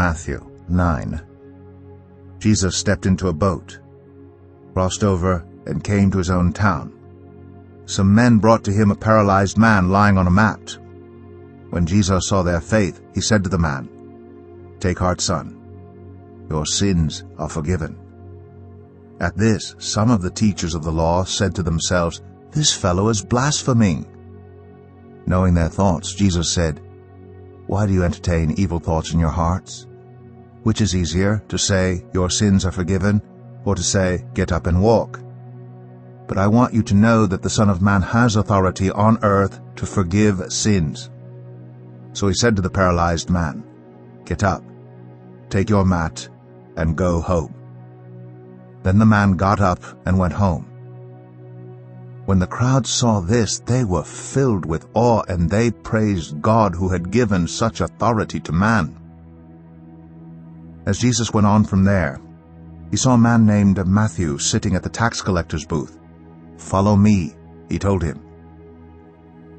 Matthew 9. Jesus stepped into a boat, crossed over, and came to his own town. Some men brought to him a paralyzed man lying on a mat. When Jesus saw their faith, he said to the man, "Take heart, son. Your sins are forgiven." At this, some of the teachers of the law said to themselves, "This fellow is blaspheming." Knowing their thoughts, Jesus said, "Why do you entertain evil thoughts in your hearts? Which is easier, to say, 'Your sins are forgiven,' or to say, 'Get up and walk'? But I want you to know that the Son of Man has authority on earth to forgive sins." So he said to the paralyzed man, "Get up, take your mat, and go home." Then the man got up and went home. When the crowd saw this, they were filled with awe, and they praised God who had given such authority to man. As Jesus went on from there, he saw a man named Matthew sitting at the tax collector's booth. "Follow me," he told him.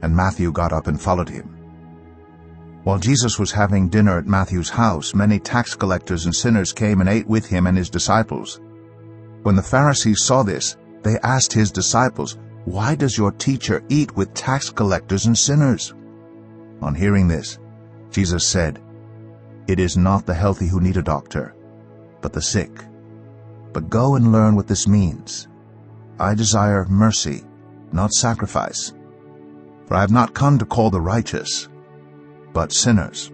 And Matthew got up and followed him. While Jesus was having dinner at Matthew's house, many tax collectors and sinners came and ate with him and his disciples. When the Pharisees saw this, they asked his disciples, "Why does your teacher eat with tax collectors and sinners?" On hearing this, Jesus said, "It is not the healthy who need a doctor, but the sick. But go and learn what this means. I desire mercy, not sacrifice. For I have not come to call the righteous, but sinners."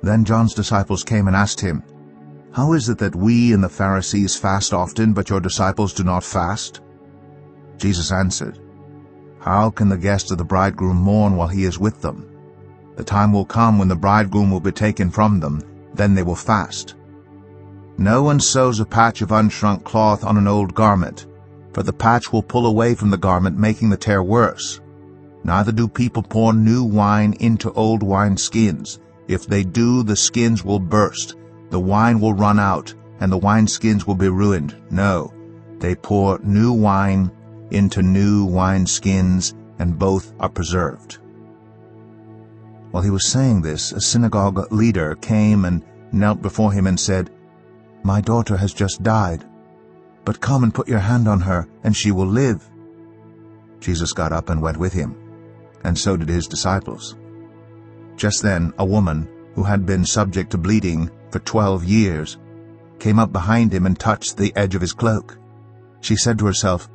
Then John's disciples came and asked him, "How is it that we and the Pharisees fast often, but your disciples do not fast?" Jesus answered, "How can the guests of the bridegroom mourn while he is with them? The time will come when the bridegroom will be taken from them, then they will fast. No one sews a patch of unshrunk cloth on an old garment, for the patch will pull away from the garment, making the tear worse. Neither do people pour new wine into old wineskins. If they do, the skins will burst, the wine will run out, and the wineskins will be ruined. No, they pour new wine into new wineskins, and both are preserved." While he was saying this, a synagogue leader came and knelt before him and said, "My daughter has just died, but come and put your hand on her, and she will live." Jesus got up and went with him, and so did his disciples. Just then a woman, who had been subject to bleeding for 12 years, came up behind him and touched the edge of his cloak. She said to herself,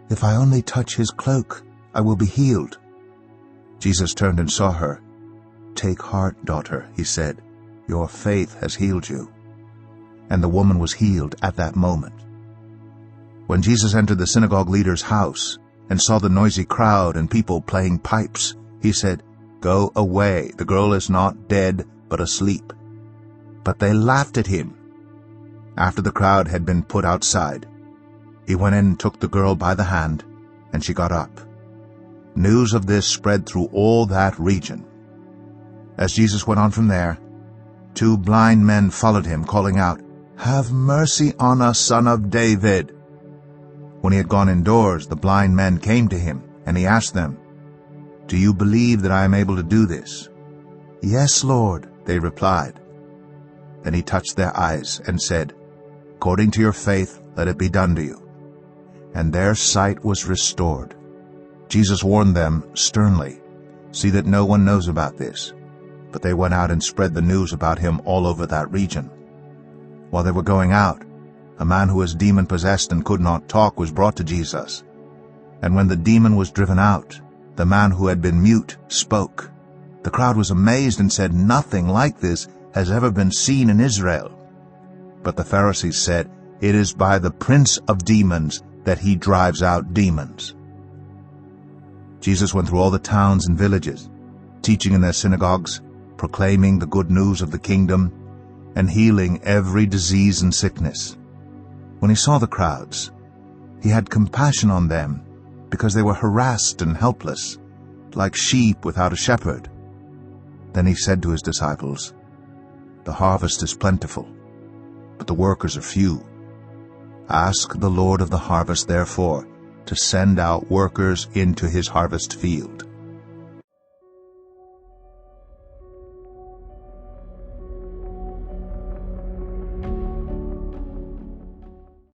"If I only touch his cloak, I will be healed." Jesus turned and saw her. "Take heart, daughter," he said, "your faith has healed you." And the woman was healed at that moment. When Jesus entered the synagogue leader's house and saw the noisy crowd and people playing pipes, he said, "Go away, the girl is not dead, but asleep." But they laughed at him. After the crowd had been put outside, he went in and took the girl by the hand, and she got up. News of this spread through all that region. As Jesus went on from there, 2 blind men followed him, calling out, "Have mercy on us, Son of David." When he had gone indoors, the blind men came to him, and he asked them, "Do you believe that I am able to do this?" "Yes, Lord," they replied. Then he touched their eyes and said, "According to your faith, let it be done to you." And their sight was restored. Jesus warned them sternly, "See that no one knows about this." But they went out and spread the news about him all over that region. While they were going out, a man who was demon-possessed and could not talk was brought to Jesus. And when the demon was driven out, the man who had been mute spoke. The crowd was amazed and said, "Nothing like this has ever been seen in Israel." But the Pharisees said, "It is by the prince of demons that he drives out demons." Jesus went through all the towns and villages, teaching in their synagogues, proclaiming the good news of the kingdom, and healing every disease and sickness. When he saw the crowds, he had compassion on them, because they were harassed and helpless, like sheep without a shepherd. Then he said to his disciples, "The harvest is plentiful, but the workers are few. Ask the Lord of the harvest, therefore, to send out workers into his harvest field."